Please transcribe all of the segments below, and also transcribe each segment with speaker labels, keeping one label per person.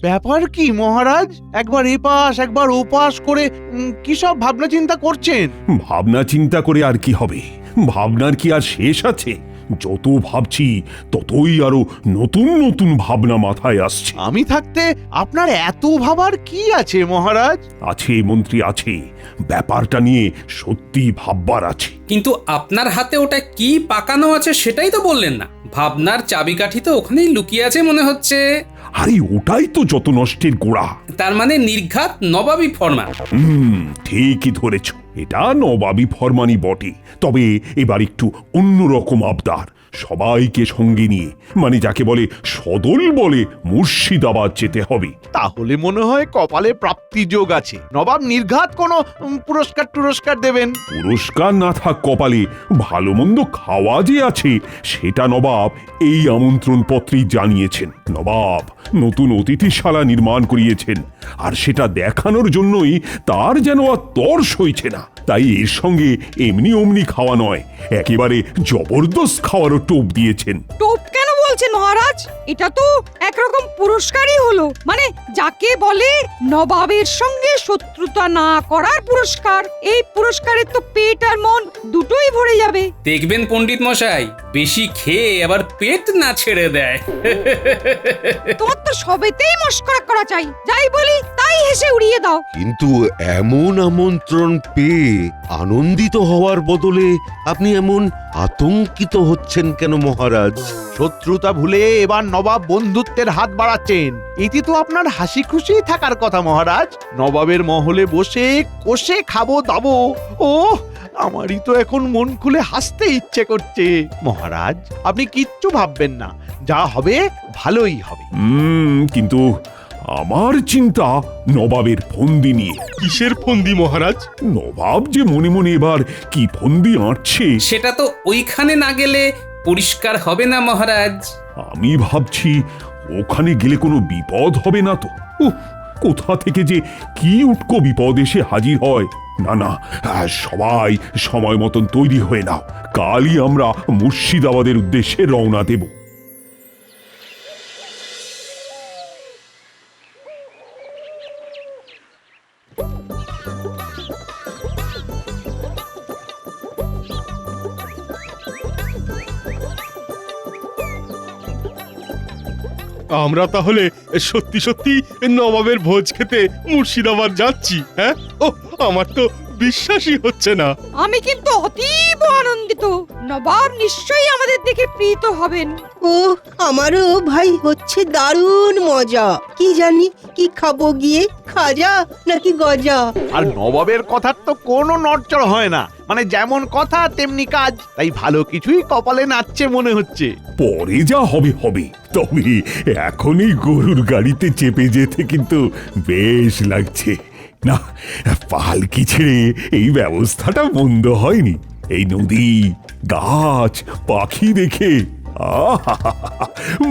Speaker 1: ব্যাপার কি মহারাজ, একবার এপাশ একবার ওপাশ করে কি সব ভাবনা চিন্তা করছেন?
Speaker 2: ভাবনা চিন্তা করে আর কি হবে? ভাবনার কি আর শেষ আছে? যত ভাবছি ততই আরো নতুন নতুন ভাবনা মাথায় আসছে।
Speaker 1: আমি থাকতে আপনার এত ভাবার কি আছে মহারাজ?
Speaker 2: আছে মন্ত্রী, আছে। ব্যাপারটা নিয়ে সত্যি ভাববার আছে।
Speaker 3: কিন্তু আপনার হাতে ওটা কি পাকানো আছে সেটাই তো বললেন না। ভাবনার চাবিকাঠি তো ওখানেই লুকিয়ে আছে মনে হচ্ছে।
Speaker 2: আরে ওটাই তো যত নষ্টের গোড়া।
Speaker 3: তার মানে নির্ঘাত নবাবী ফরমান।
Speaker 2: ঠিকই ধরেছ, এটা নবাবী ফরমানই বটে। তবে এবার একটু অন্যরকম আবদার। সবাইকে সঙ্গে নিয়ে, মানে যাকে বলে সদল বলে মুর্শিদাবাদ যেতে হবে।
Speaker 1: তাহলে মনে হয় কপালে প্রাপ্তি যোগ আছে। নবাব নির্ঘাত কোনো পুরস্কার দেবেন।
Speaker 2: পুরস্কার না থাক কপালে, ভালো মন্দ খাওয়া যে আছে সেটা নবাব এই আমন্ত্রণ পত্রেই জানিয়েছেন। নবাব নতুন অতিথিশালা নির্মাণ করিয়েছেন, আর সেটা দেখানোর জন্যই তার যেন আর তর সইছে না। তাই এর সঙ্গে এমনি অমনি খাওয়া নয়, একেবারে জবরদস্ত খাওয়ারও টোপ দিয়েছেন।
Speaker 4: টোপ কেন বলছেন মহারাজ? এটা তো একরকম পুরস্কারই হলো, মানে যাকে বলে নবাবের সঙ্গে শত্রুতা না করার পুরস্কার। এই পুরস্কারের তো পেট আর মন দুটোই ভরে যাবে।
Speaker 3: দেখবেন পণ্ডিত মশাই, বেশি খেয়ে আবার পেট না ছেড়ে দেয়।
Speaker 4: তোমার তো সবেতেই মস্করা করা চাই, যাই বলি তাই হেসে উড়িয়ে দাও।
Speaker 5: কিন্তু এমন আমন্ত্রণ পেয়ে আনন্দিত হওয়ার বদলে আপনি এমন আতঙ্কিত হচ্ছেন কেন মহারাজ?
Speaker 1: শত্রুতা ভুলে এবার নবাব বন্ধুত্বের হাত বাড়াচ্ছেন। এতে তো আপনার হাসি খুশি থাকার কথা মহারাজ। নবাবের মহলে বসে কষে খাবো দাবো, ও আমারই তো এখন মন খুলে হাসতে ইচ্ছে করছে। মহারাজ আপনি কিচ্ছু ভাববেন না, যা হবে ভালোই হবে।
Speaker 2: কিন্তু আমার চিন্তা নবাবের ফন্দি নিয়ে।
Speaker 6: কিসের ফন্দি মহারাজ?
Speaker 2: নবাব যে মনে মনে এবার কি ফন্দি আঁটছে
Speaker 3: সেটা তো ওইখানে না গেলে পরিষ্কার হবে না মহারাজ।
Speaker 2: আমি ভাবছি ওখানে গেলে কোনো বিপদ হবে না তো? কোথা থেকে যে কি উটকো বিপদ এসে হাজির হয়। না না, সবাই সময় মতন তৈরি হয়ে নাও, কালই আমরা মুর্শিদাবাদের উদ্দেশ্যে রওনা দেব।
Speaker 6: আমরা তাহলে সত্যি সত্যি নবাবের ভোজ খেতে মুর্শিদাবাদ যাচ্ছি? হ্যাঁ, ও আমার তো বিশ্বাসই হচ্ছে না।
Speaker 4: আমি কিন্তু অতীব আনন্দিত। নবাব নিশ্চয়ই আমাদের দেখে প্রীত হবেন।
Speaker 7: ও আমারও ভাই হচ্ছে দারুণ মজা। কি জানি কি খাবো গিয়ে, খাজা নাকি গজা?
Speaker 1: আর নবাবের কথার তো কোনো নড়চড় হয় না, মানে যেমন কথা তেমনি কাজ। তাই ভালো কিছুই কপালে নাচছে মনে হচ্ছে।
Speaker 2: পরে যা হবে হবে, তবে এখনই গরুর গাড়িতে চেপে যেতে কিন্তু বেশ লাগছে। না, পালকি ছেড়ে এই ব্যবস্থাটা মন্দ হয়নি। এই নদী, গাছ, পাখি দেখে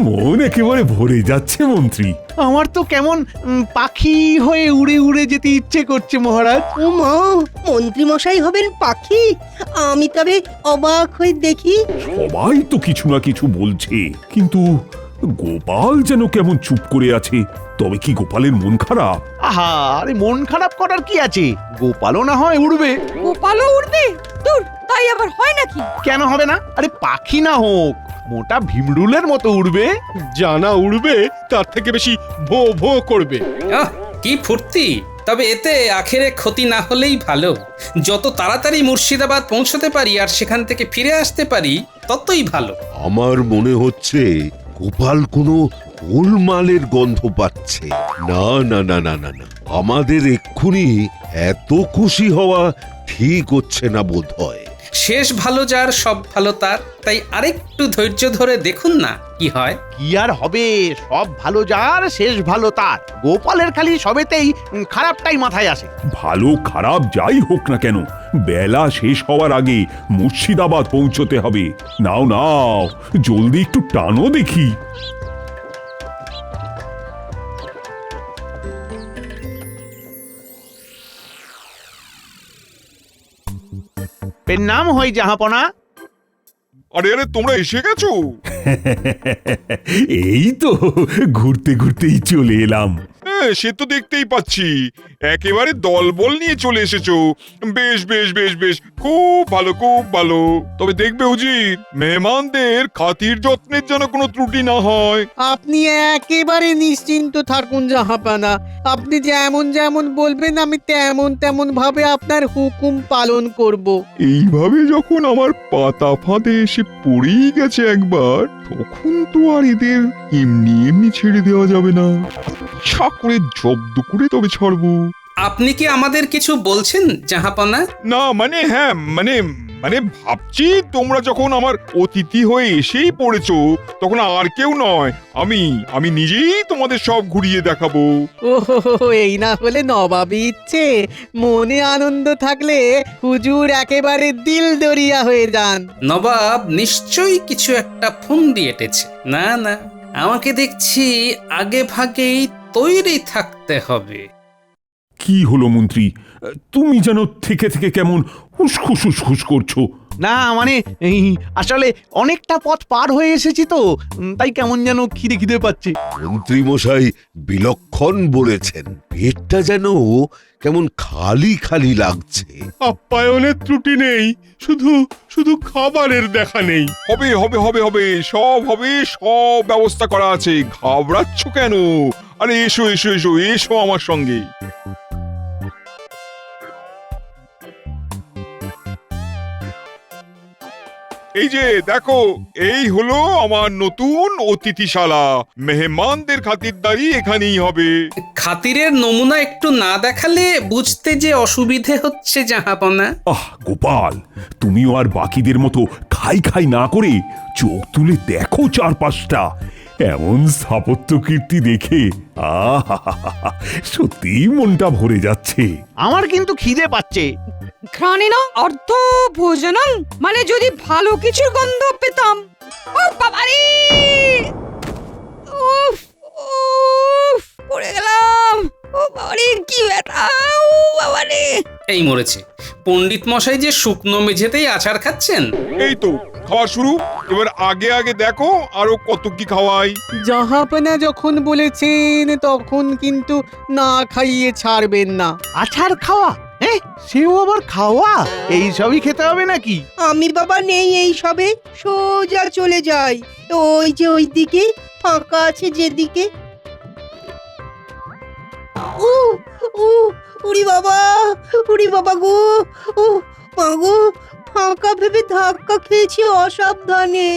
Speaker 2: মন একেবারে ভরে যাচ্ছে মন্ত্রী।
Speaker 1: আমার তো কেমন পাখি হয়ে উড়ে উড়ে যেতে ইচ্ছে করছে মহারাজ।
Speaker 7: ও মা, মন্ত্রী মশাই হবেন পাখি? আমি তবে অবাক হয়ে দেখি।
Speaker 2: সবাই তো কিছু না কিছু বলছে, কিন্তু গোপাল যেন কেমন চুপ করে আছে। তবে কি গোপালের মন খারাপ?
Speaker 1: আহা, আরে মন খারাপ করার কি আছে? গোপালও না হয় উড়বে।
Speaker 4: গোপালও উড়বে? দূর, তাই আবার হয় নাকি?
Speaker 1: কেন হবে না? আরে পাখি না হোক, মোটা ভীমরুলের মতো উড়বে।
Speaker 6: জানা উড়বে তার থেকে বেশি ভো ভো করবে।
Speaker 3: কি ফুর্তি! তবে এতে আখেরে ক্ষতি না হলেই ভালো। যত তাড়াতাড়ি মুর্শিদাবাদ পৌঁছতে পারি আর সেখান থেকে ফিরে আসতে পারি ততই ভালো।
Speaker 5: আমার মনে হচ্ছে গোপাল কোনো গোলমালের গন্ধ পাচ্ছে। না না না না না না, আমাদের এক্ষুনি এত খুশি হওয়া ঠিক হচ্ছে না বোধ হয়।
Speaker 3: শেষ ভালো যার সব ভালো তার, তাই আরেকটু ধৈর্য ধরে দেখুন না কি হয়।
Speaker 1: কি আর হবে, সব ভালো যার শেষ ভালো তার। গোপালের খালি সবেতেই খারাপটাই মাথায় আসে।
Speaker 2: ভালো খারাপ যাই হোক না কেন, বেলা শেষ হওয়ার আগে মুর্শিদাবাদ পৌঁছতে হবে। নাও নাও, জলদি একটু টানো দেখি।
Speaker 1: নাম হয় জাহাপনা।
Speaker 8: আরে আরে তোমরা এসে গেছো?
Speaker 2: এই তো ঘুরতে ঘুরতেই চলে এলাম।
Speaker 8: হ্যাঁ সে তো দেখতেই পাচ্ছি, একেবারে দলবল নিয়ে চলে এসেছো। বেশ বেশ বেশ বেশ, খুব ভালো খুব ভালো। তবে দেখবে উজির, মেহমানদের খাতির যত্নের যেন কোনো ত্রুটি না হয়।
Speaker 9: আপনি একেবারে নিশ্চিন্ত থাকুন জাহাপানা। আপনি যেমন যেমন বলবেন আমি তেমন তেমন ভাবে আপনার হুকুম পালন করব।
Speaker 8: এইভাবে যখন আমার পাতা ফাঁদে এসে পড়েই গেছে একবার, তখন তো আর এদের এমনি এমনি ছেড়ে দেওয়া যাবে না। ইচ্ছা করে জব্দ করে তবে ছাড়বো।
Speaker 3: আপনি কি আমাদের কিছু বলছেন জাহাপনা?
Speaker 8: না মানে হ্যাঁ মানে মানে ভাবছি তোমরা যখন আমার অতিথি হয়ে এসেই পড়েছো, তখন আর কেউ নয়, আমি নিজেই তোমাদের সব ঘুরিয়ে দেখাবো।
Speaker 9: ও এই না হলে নবাবী ইচ্ছে। মনে আনন্দ থাকলে হুজুর একেবারে দিল দরিয়া হয়ে যান।
Speaker 3: নবাব নিশ্চয়ই কিছু একটা ফন্দি এঁটেছে। না না, আমাকে দেখছি আগে ভাগেই তৈরি থাকতে হবে।
Speaker 2: কি হলো মন্ত্রী, তুমি যেন থেকে থেকে কেমন উসখুস উসখুস করছো?
Speaker 1: না মানে আসলে অনেকটা পথ পার হয়ে এসেছি তো, তাই কেমন যেন খিদে খিদে পাচ্ছে।
Speaker 5: মন্ত্রী মশাই বিলক্ষণ বলেছেন, পেটটা যেন কেমন খালি খালি লাগছে।
Speaker 6: আপ্যায়নের ত্রুটি নেই, শুধু শুধু খাবারের দেখা নেই।
Speaker 8: হবে হবে হবে হবে, সব হবে, সব ব্যবস্থা করা আছে। ঘাবড়াচ্ছ কেন? আরে এসো এসো এসো এসো আমার সঙ্গে। এই যে দেখো, এই হলো আমার নতুন অতিথিশালা। মেহমানদের খাতিরদারি এখানেই হবে।
Speaker 3: খাতিরের নমুনা একটু না দেখালে বুঝতে যে অসুবিধে হচ্ছে জাহাপনা।
Speaker 2: আহ গোপাল, তুমিও আর বাকিদের মতো খাই খাই না করে চোখ তুলে দেখো চারপাশটা। এমন স্থাপত্য কীর্তি দেখে সত্যি মনটা ভরে যাচ্ছে।
Speaker 1: আমার কিন্তু খিদে পাচ্ছে।
Speaker 4: ঘ্রাণেন অর্ধ ভোজনং, মানে যদি ভালো কিছুর গন্ধ পেতাম। ও বাবারে, উফ উফ, পড়ে গেলাম। ও বাবারে কি ব্যথা, ও বাবারে।
Speaker 3: এই মরেছে, পণ্ডিত মশাই যে শুকনো মেঝেতেই আছাড় খাচ্ছেন।
Speaker 8: এই তো খাওয়া শুরু। এবার আগে আগে দেখো আরো কত কি খাওয়াই।
Speaker 9: জাহাপানা যখন বলেছেন তখন কিন্তু না খাইয়ে ছাড়বেন না।
Speaker 1: আছাড় খাওয়া? হ্যাঁ, সেও আবার খাওয়া? এই সবই খেতে হবে নাকি?
Speaker 7: আমি বাবা নেই এই সবে, সোজা চলে যাই। ওই যে ওই দিকে ফাঁকা আছে যেদিকে। ও ও উড়ি বাবা গো, ও মা গো, ফাঁকা ভেবে ধাক্কা খেয়েছি অসাবধানে।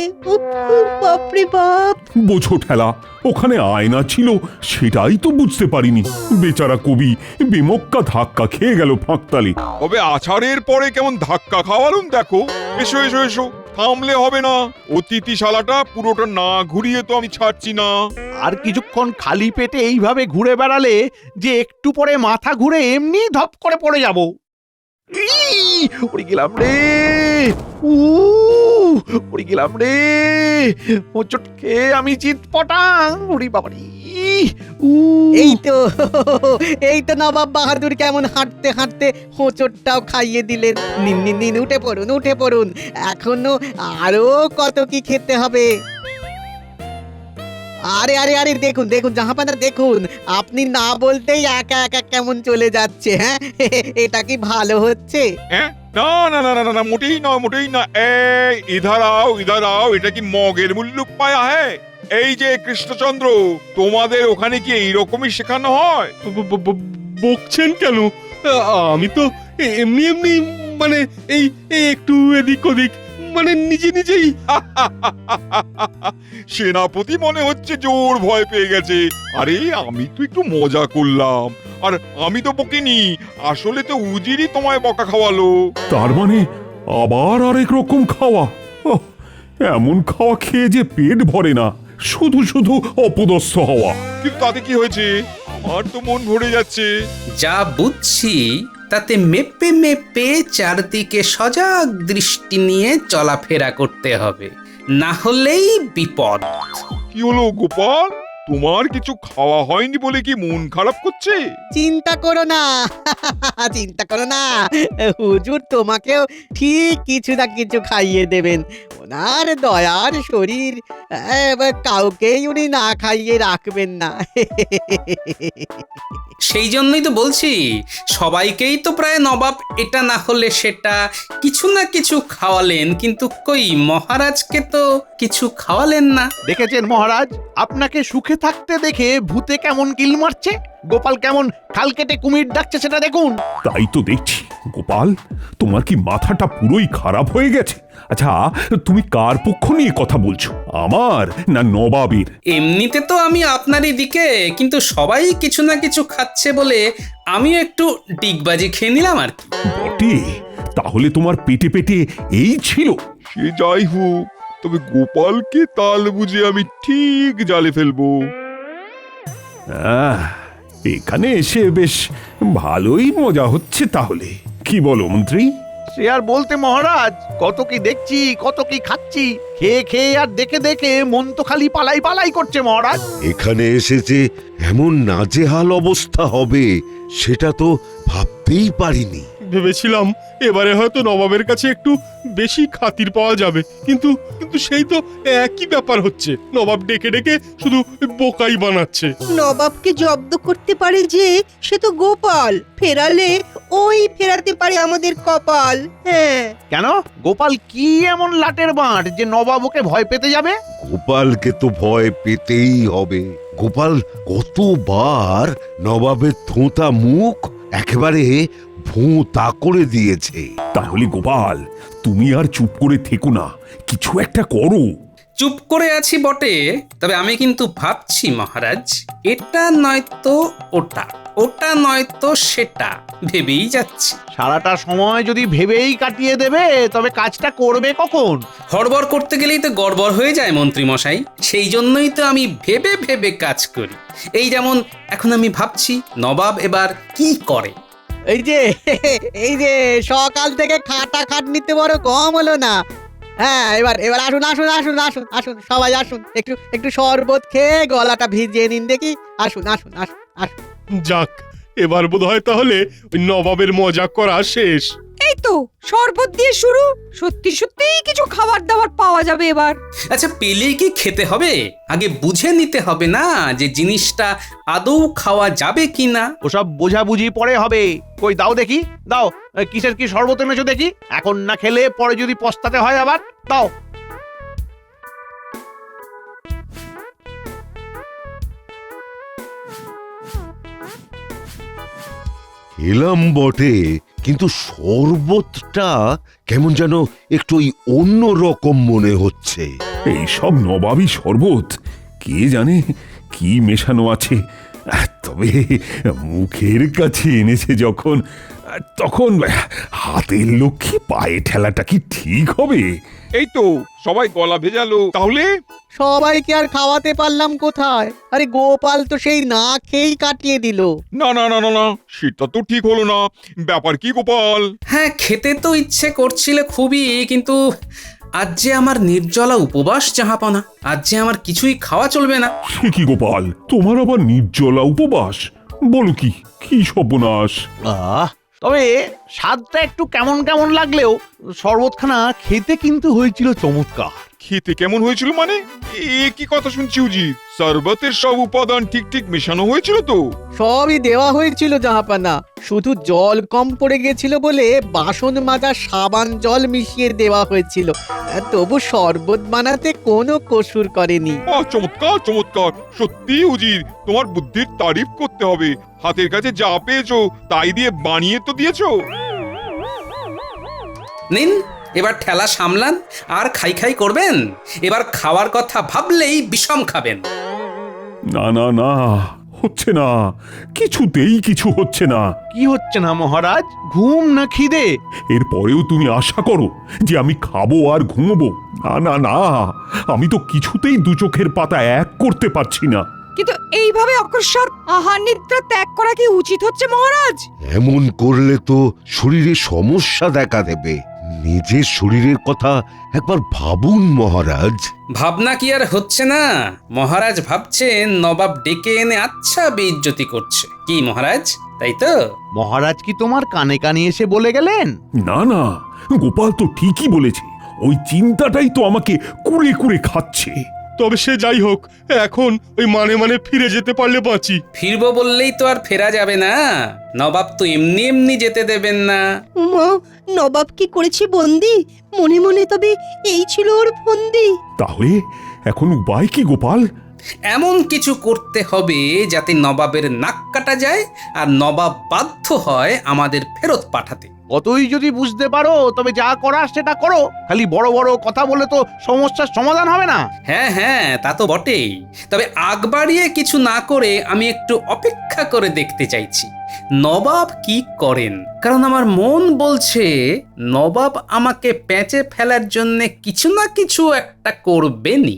Speaker 7: বাপরে বাপ।
Speaker 2: বোঝো ঠেলা, ওখানে আয়না ছিল সেটাই তো বুঝতে পারিনি। বেচারা কবি বেমক্কা ধাক্কা খেয়ে গেল ফাঁকতালে।
Speaker 8: তবে আছাড়ের পরে কেমন ধাক্কা খাওয়ালুম দেখো। এসো এসো এসো, থামলে হবে না। অতিথিশালাটা পুরোটা না ঘুরিয়ে তো আমি ছাড়ছি না।
Speaker 1: আর কিছুক্ষণ খালি পেটে এইভাবে ঘুরে বেড়ালে যে একটু পরে মাথা ঘুরে এমনি ধপ করে পড়ে যাব। পড়ে গেলাম রে, পড়ে গেলাম রে, হোঁচট খেয়ে আমি চিৎপটাং। উড়ি বাবারি।
Speaker 9: এই তো নবাব বাহাদুর কেমন হাঁটতে হাঁটতে হোঁচটটাও খাইয়ে দিলেন। নিন নিন নিন, উঠে পড়ুন উঠে পড়ুন, এখনো আরো কত কি খেতে হবে। আরে আরে আরে দেখুন দেখুন জাহাপানা, দেখুন আপনি না বলতেই একা একা কেমন চলে যাচ্ছে। হ্যাঁ, এটা কি ভালো হচ্ছে?
Speaker 8: হ্যাঁ না না না না না, মোটেই নয় মোটেই না। এই ইধার আও, এটা কি মগের মুল্লুক পায়া? হ্যাঁ এই যে কৃষ্ণচন্দ্র, তোমাদের ওখানে কি এইরকমই শেখানো হয়?
Speaker 6: বকছেন কেন? আমি তো এমনি এমনি মানে এই এই একটু এদিক ওদিক মানে নিজে নিজেই।
Speaker 8: সেনাপতি মনে হচ্ছে জোর ভয় পেয়ে গেছে। আরে আমি তো একটু মজা করলাম, আর আমি তো বকিনি। আসলে তো উজিরই তোমায় বকা খাওয়ালো।
Speaker 2: তার মানে আবার আরেক রকম খাওয়া? ওহ, এমন খাওয়া খেয়ে যে পেট ভরে না, শুধু শুধু অপদস্থ হওয়া।
Speaker 8: কিন্তু তাতে কি হয়েছে? আমার তো মন ভরে যাচ্ছে।
Speaker 3: যা বুঝছি তাতে মেপে মেপে চারদিকে সজাগ দৃষ্টি নিয়ে চলাফেরা করতে হবে, না হলেই বিপদ।
Speaker 8: কি হলো গোপাল, তোমার কিছু খাওয়া হয়নি বলে কি মন খারাপ করছে?
Speaker 9: চিন্তা করো না চিন্তা করো না, হুজুর তোমাকেও ঠিক কিছু না কিছু খাইয়ে দেবেন। ওনার দয়ার শরীর, এবার কাউকেই উনি না খাইয়ে রাখবেন না।
Speaker 3: সেই জন্যই তো বলছি, সবাইকেই তো প্রায় নবাব এটা না হলে সেটা কিছু না কিছু খাওয়ালেন, কিন্তু কই মহারাজকে তো কিছু খাওয়ালেন না।
Speaker 1: দেখেছেন মহারাজ, আপনাকে সুখে থাকতে দেখে ভূতে কেমন কিল মারছে, গোপাল কেমন খাল কেটে কুমির ডাকছে সেটা দেখুন।
Speaker 2: তাই তো দেখছি গোপাল, তোমার কি মাথাটা পুরোই খারাপ হয়ে গেছে? আচ্ছা, তুমি কার পক্ষ নিয়ে কথা বলছো, আমার না নবাবের?
Speaker 3: এমনিতে তো আমি আপনারই দিকে, কিন্তু সবাই কিছু না কিছু খাচ্ছে বলে আমিও একটু ডিগবাজি খেয়ে নিলাম আর কি।
Speaker 2: বটে, তাহলে তোমার পেটে পেটে এই ছিল?
Speaker 8: সে যাই হোক, তবে গোপালকে তাল বুঝে আমি ঠিক জালে ফেলবো।
Speaker 2: আহ, এখানে এসে বেশ ভালোই মজা হচ্ছে তাহলে, কি বলো মন্ত্রী?
Speaker 1: সে আর বলতে মহারাজ, কত কি দেখছি, কত কি খাচ্ছি, খেয়ে খেয়ে আর দেখে দেখে মন তো খালি পালাই পালাই করছে মহারাজ।
Speaker 5: এখানে এসেছে এমন নাজেহাল অবস্থা হবে সেটা তো ভাবতেই পারিনি।
Speaker 6: ভেবেছিলাম এবারে হয়তো নবাবের কাছে একটু বেশি খাতির পাওয়া যাবে, কিন্তু কিন্তু সেই তো একই ব্যাপার হচ্ছে, নবাব ডেকে ডেকে শুধু বোকাই বানাচ্ছে।
Speaker 7: নবাবকে জব্দ করতে পারে যে সে তো গোপাল, ফেরালে ওই ফেরাতে পারে আমাদের কপাল। হ্যাঁ,
Speaker 1: কেন গোপাল কি এমন লাটের বাঁট যে নবাব ওকে ভয় পেতে যাবে?
Speaker 5: গোপালকে তো ভয় পেতেই হবে। গোপাল কতবার নবাবের থোঁতা মুখ একেবারে ভোঁতা করে দিয়েছে।
Speaker 2: তাহলে গোপাল, তুমি আর চুপ করে থেকো না, কিছু একটা করো।
Speaker 3: চুপ করে আছি বটে, তবে আমি কিন্তু ভাবছি মহারাজ, এটা নয়তো ওটা, ওটা নয়তো সেটা, ভেবেই যাচ্ছি।
Speaker 1: সারাটা সময় যদি ভেবেই কাটিয়ে দেবে তবে কাজটা করবে কখন?
Speaker 3: হড়বড় করতে গেলেই তো গড়বড় হয়ে যায় মন্ত্রী মশাই, সেই জন্যই তো আমি ভেবে ভেবে কাজ করি। এই যেমন এখন আমি ভাবছি নবাব এবার কি করে।
Speaker 9: এই যে সকাল থেকে খাটা খাটনিতে বড় কম হলো না। হ্যাঁ, এবার এবার আসুন আসুন আসুন আসুন আসুন সবাই আসুন, একটু একটু শরবত খেয়ে গলাটা ভিজিয়ে নিন দেখি। আসুন আসুন আসুন আসুন।
Speaker 6: যাক, এবার বোধহয় তাহলে ওই নবাবের মজা করা শেষ।
Speaker 4: এই তো শরবত দিয়ে শুরু, সত্যি সত্যি কিছু খাবার দাবার পাওয়া যাবে এবার।
Speaker 3: আচ্ছা, পেলেই কি খেতে হবে? আগে বুঝে নিতে হবে না যে জিনিসটা আদৌ খাওয়া যাবে কি না।
Speaker 1: ওসব বোঝাবুঝি পরে হবে। কই দাও দেখি, দাও কিসের কি শরবত এনেছো দেখি, এখন না খেলে পরে যদি পস্তাতে হয় আবার। দাও।
Speaker 5: এলাম বটে, কিন্তু শরবতটা কেমন যেন একটু ওই অন্য রকম মনে হচ্ছে।
Speaker 2: এই সব নবাবী শরবত, কে জানে কি মেশানো আছে। তবে মুখের কাছে এনেছে যখন, তখন হাতের লক্ষ্মী পায়ে ঠেলাটা কি ঠিক হবে?
Speaker 8: এই তো সবাই গলা ভেজালো, তাহলে
Speaker 9: সবাইকে আর খাওয়াতে পারলাম কোথায়? আরে গোপাল তো সেই না খেয়েই কাটিয়ে দিল।
Speaker 8: না না না না না, সেটা তো ঠিক হলো না। ব্যাপার কি গোপাল?
Speaker 3: হ্যাঁ, খেতে তো ইচ্ছে করছিল খুবই, কিন্তু আজ যে আমার নির্জলা উপবাস জাহাপনা, আজ যে আমার কিছুই খাওয়া চলবে না।
Speaker 2: সে কি গোপাল, তোমার আবার নির্জলা উপবাস? বলো কি, কি সর্বনাশ!
Speaker 1: তবে স্বাদটা একটু কেমন কেমন লাগলেও শরবতখানা খেতে কিন্তু হয়েছিল চমৎকার।
Speaker 8: খেতে কেমন হয়েছিল মানে? এ কি কথা শুনছি উজি? শরবতের সব উপাদান ঠিক ঠিক মেশানো হয়েছিল তো?
Speaker 9: সবই দেওয়া হয়েছিল জাহাপানা, শুধু জল কম পড়ে গেছিল বলে বাসন মাজা সাবান জল মিশিয়ে দেওয়া হয়েছিল। তবু শরবত বানাতে কোনো কসুর করেনি।
Speaker 8: চমৎকার চমৎকার, সত্যি উজির, তোমার বুদ্ধির তারিফ করতে হবে। হাতের কাছে যা পেয়েছো তাই দিয়ে বানিয়ে তো দিয়েছো।
Speaker 3: নিন, এবার ঠেলা সামলান আর খাই খাই করবেন। এবার খাওয়ার কথা ভাবলেই বিষম খাবেন।
Speaker 2: না না না, হচ্ছে না, কিছুতেই কিছু হচ্ছে না।
Speaker 1: কি হচ্ছে না মহারাজ? ঘুম না খিদে?
Speaker 2: এরপরেও তুমি আশা করো যে আমি খাবো আর ঘুমবো? না না না, আমি তো কিছুতেই দু চোখের পাতা এক করতে পারছি না।
Speaker 4: কিন্তু এইভাবে অকস্মাৎ আহার নিদ্রা ত্যাগ করা কি উচিত হচ্ছে মহারাজ?
Speaker 5: এমন করলে তো শরীরে সমস্যা দেখা দেবে। নিজের শরীরের কথা একবার ভাবুন মহারাজ।
Speaker 3: ভাবনা কি আর হচ্ছে না? মহারাজ ভাবছেন নবাব ডেকে এনে আচ্ছা বেইজ্জতি করছে। কি মহারাজ, তাই তো?
Speaker 1: মহারাজ কি তোমার কানে কানে এসে বলে গেলেন?
Speaker 2: না না, গোপাল তো ঠিকই বলেছে। ওই চিন্তাটাই তো আমাকে কুড়ে কুড়ে খাচ্ছে।
Speaker 6: তবে সে যাই হোক, এখন ওই মানে মানে ফিরে যেতে পারলে বাঁচি।
Speaker 3: ফিরবো বললেই তো আর ফেরা যাবে না। নবাব তো এমনি এমনি যেতে দেবেন না।
Speaker 7: মা, নবাব কি করেছে বন্দি? মনে মনে তবে এই ছিল ওর ফন্দি।
Speaker 2: তাহলে এখন উপায় কি গোপাল?
Speaker 3: এমন কিছু করতে হবে যাতে নবাবের নাক কাটা যায় আর নবাব বাধ্য হয় আমাদের ফেরত পাঠাতে।
Speaker 1: কতই যদি বুঝতে পারো তবে যা করার সেটা করো। খালি বড় বড় কথা বলে তো সমস্যার সমাধান হবে না।
Speaker 3: হ্যাঁ হ্যাঁ, তা তো বটেই। তবে আগ বাড়িয়ে কিছু না করে আমি একটু অপেক্ষা করে দেখতে চাইছি নবাব কি করেন। কারণ আমার মন বলছে নবাব আমাকে প্যাঁচে ফেলার জন্য কিছু না কিছু একটা করবেনই।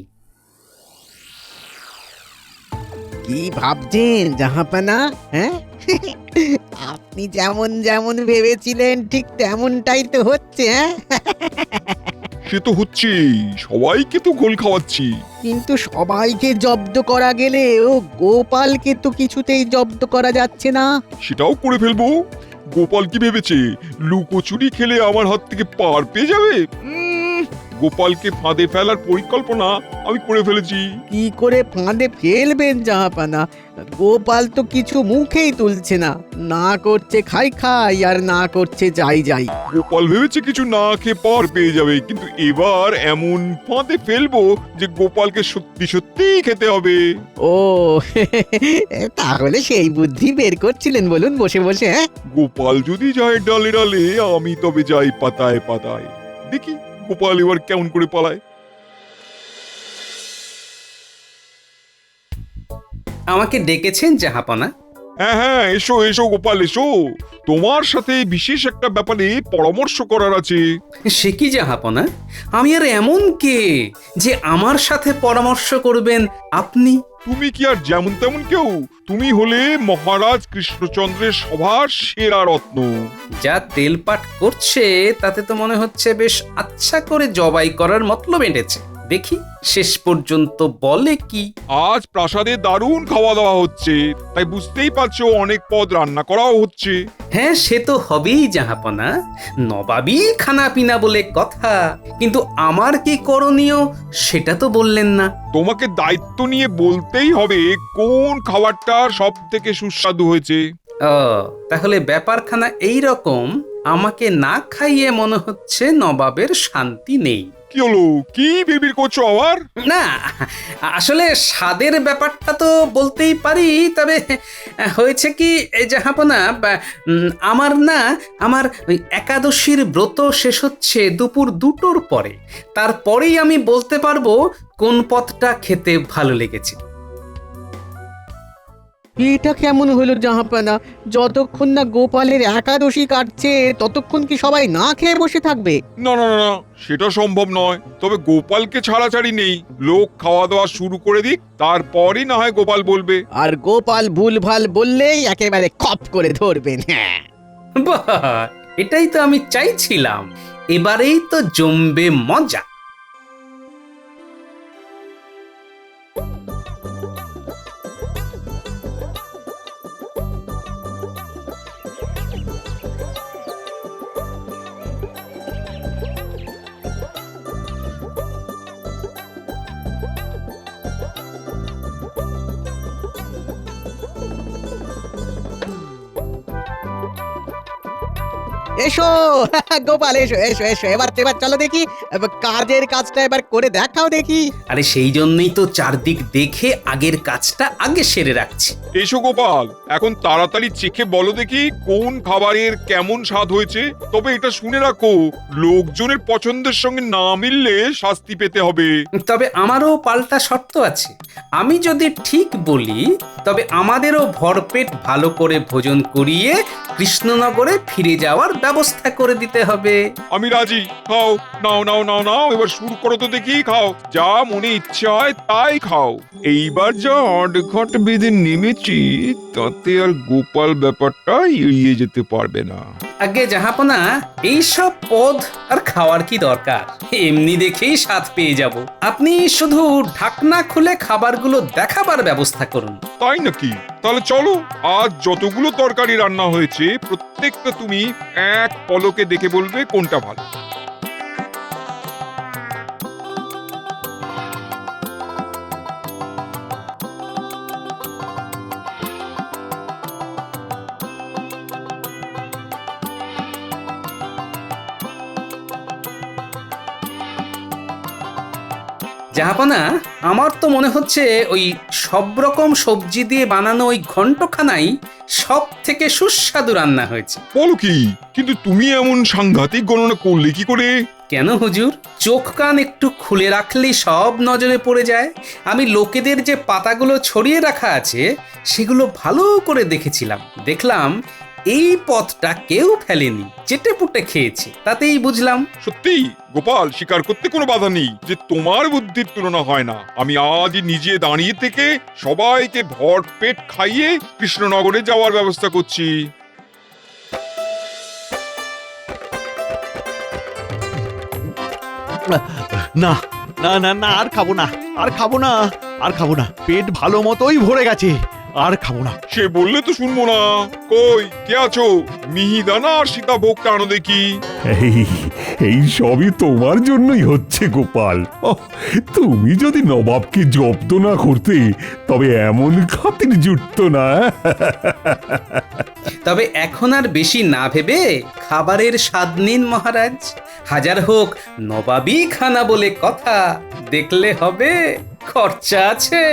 Speaker 9: কি ভাবছেন জাহাপানা? হ্যাঁ, আপনি যেমন যেমন ভেবেছিলেন ঠিক তেমনটাই তো হচ্ছে। হ্যাঁ,
Speaker 8: সে তো হচ্ছেই, সবাইকে তো গোল খাওয়াচ্ছি।
Speaker 9: কিন্তু সবাইকে জব্দ করা গেলে ও গোপালকে তো কিছুতেই জব্দ করা যাচ্ছে না।
Speaker 8: সেটাও করে ফেলবো। গোপাল কি ভেবেছে লুকোচুরি খেলে আমার হাত থেকে পার পেয়ে যাবে? গোপালকে ফাঁদে ফেলার পরিকল্পনা আমি করে ফেলেছি।
Speaker 9: কি করে ফাঁদে ফেলবেন জাহাপানা? গোপাল তো কিছু মুখেই তুলছে না, না করছে খাই খাই আর না করছে যাই যাই।
Speaker 8: গোপাল ভেবেছে কিছু না খেয়ে পার পেয়ে যাবে, কিন্তু এবার এমন ফাঁদে ফেলবো যে গোপালকে সত্যি সত্যিই খেতে হবে।
Speaker 9: ও, তাহলে সেই বুদ্ধি বের করছিলেন বলুন বসে বসে? হ্যাঁ,
Speaker 8: গোপাল যদি যায় ডালে ডালে, আমি তবে যাই পাতায় পাতায়। দেখি গোপাল এবার কেমন করে পালায়।
Speaker 3: আমাকে ডেকেছেন জাহাপনা?
Speaker 8: হ্যাঁ হ্যাঁ, এসো এসো গোপাল এসো। তোমার সাথে বিশেষ একটা ব্যাপারে পরামর্শ করার আছে।
Speaker 3: সে কি জাহাপনা? আমি আর এমন কে যে আমার সাথে পরামর্শ করবেন আপনি?
Speaker 8: তুমি কি আর যেমন তেমন কেউ? তুমি হলে মহারাজ কৃষ্ণচন্দ্রের সভার সেরা রত্ন।
Speaker 3: যা তেলপাট করছে তাতে তো মনে হচ্ছে বেশ আচ্ছা করে জবাই করার মতলব এঁটেছে। দেখি শেষ পর্যন্ত বলে কি।
Speaker 8: আজ প্রাসাদে দারুণ খাওয়া দাওয়া হচ্ছে, তাই বুঝতেই পারছো অনেক পদ রান্না করাও হচ্ছে।
Speaker 3: হ্যাঁ, সে তো হবেই জাহাপনা। নবাবই খানা পিনা বলে কথা, কিন্তু আমার কি করণীয় সেটা তো বললেন না।
Speaker 8: তোমাকে দায়িত্ব নিয়ে বলতেই হবে কোন খাবারটা সব থেকে সুস্বাদু হয়েছে।
Speaker 3: ও, তাহলে ব্যাপারখানা এই রকম। আমাকে না খাইয়ে মনে হচ্ছে নবাবের শান্তি নেই।
Speaker 8: কি হলো, কি বিড়বিড় করছো আবার?
Speaker 3: না, আসলে স্বাদের ব্যাপারটা তো বলতেই পারি। তবে হয়েছে কি জাহাপনা, আমার ওই একাদশীর ব্রত শেষ হচ্ছে দুপুর 2টোর পরে। তারপরেই আমি বলতে পারবো কোন পদটা খেতে ভালো লেগেছে।
Speaker 9: এটা কেমন হলো জাহাপানা? যতক্ষণ না গোপালের একাদশী কাটছে ততক্ষণ কি সবাই না খেয়ে বসে থাকবে?
Speaker 8: না না না না, সেটা সম্ভব নয়। তবে গোপালকে ছাড়াছাড়ি নেই, লোক খাওয়া দাওয়া শুরু করে দিক, তারপরই না হয় গোপাল বলবে।
Speaker 9: আর গোপাল ভুলভাল বললেই একেবারে খপ করে ধরবেন। হ্যাঁ,
Speaker 3: বাহ, এটাই তো আমি চাইছিলাম। এবারেই তো জমবে মজা।
Speaker 9: এসো গোপাল, এসো এসো এসো। এবার চলো দেখি, কাজের কাজটা এবার করে দেখাও দেখি।
Speaker 3: আরে সেই জন্যই তো চারদিক দেখে আগের কাজটা আগে সেরে রাখছি।
Speaker 8: এসো গোপাল, এখন তাড়াতাড়ি চেখে বলো দেখি কোন খাবারের কেমন স্বাদ হয়েছে। তবে এটা শুনে রাখো, লোকজনের পছন্দের সঙ্গে না মিললে শাস্তি পেতে হবে।
Speaker 3: তবে আমারও পাল্টা শর্ত আছে। আমি যদি ঠিক বলি তবে আমাদেরও ভরপেট ভালো করে ভোজন করিয়ে কৃষ্ণনগরে ফিরে যাওয়ার ব্যবস্থা করে দিতে হবে।
Speaker 8: আমি রাজি। খাও, নাও নাও নাও নাও, এবার শুরু করো তো দেখি। খাও, যা মনে ইচ্ছে হয় তাই খাও। এইবার যা আটঘাট বেঁধে নেমেছি তাতে আর গোপাল ব্যাপারটা এড়িয়ে যেতে পারবে না।
Speaker 3: আগে জাহাপনা এইসব পদ আর খাওয়ার কি দরকার, এমনি দেখেই স্বাদ পেয়ে যাব। আপনি শুধু ঢাকনা খুলে খাবারগুলো দেখাবার ব্যবস্থা করুন।
Speaker 8: তাই নাকি? তাহলে চলো, আজ যতগুলো তরকারি রান্না হয়েছে প্রত্যেকটা তুমি এক পলকে দেখে বলবে কোনটা ভালো।
Speaker 3: জাহাপনা, আমার তো মনে হচ্ছে ওই সব রকম সবজি দিয়ে বানানো ওই ঘন্টখানাই সব থেকে সুস্বাদু রান্না হয়েছে।
Speaker 8: বলো কি? কিন্তু তুমি এমন সাংঘাতিক গণনা করলে কি করে?
Speaker 3: কেন হুজুর, চোখ কান একটু খুলে রাখলেই সব নজরে পড়ে যায়। আমি লোকেদের যে পাতাগুলো ছড়িয়ে রাখা আছে সেগুলো ভালো করে দেখেছিলাম, দেখলাম এই পথটা কেউ ফেলেনি, চেটে পুটে খেয়েছে, তাতেই বুঝলাম।
Speaker 8: সত্যি গোপাল, স্বীকার করতে কোনো বাধা নেই যে তোমার বুদ্ধির তুলনা হয় না। আমি আজ নিজে দাঁড়িয়ে থেকে সবাইকে ভর পেট খাইয়ে কৃষ্ণনগরে যাওয়ার ব্যবস্থা করছি।
Speaker 1: না না না না, আর খাবো না, আর খাবো না, আর খাবো না, পেট ভালো মতোই ভরে গেছে, আর খাবো না।
Speaker 8: সে বললে তো শুনবো না। কই কে আছো? মিহিদানা আর সীতাভোগটা আনো দেখি।
Speaker 2: এই সবই তোমার জন্যই হচ্ছে গোপাল। ওহ, তুমি যদি নবাবকে জব্দ না করতে তবে এমন খাতির জুটতো না।
Speaker 3: তবে এখন আর বেশি না ভেবে খাবারের স্বাদ নিন মহারাজ। হাজার হোক নবাবী খানা বলে কথা, দেখলে হবে খরচা আছে।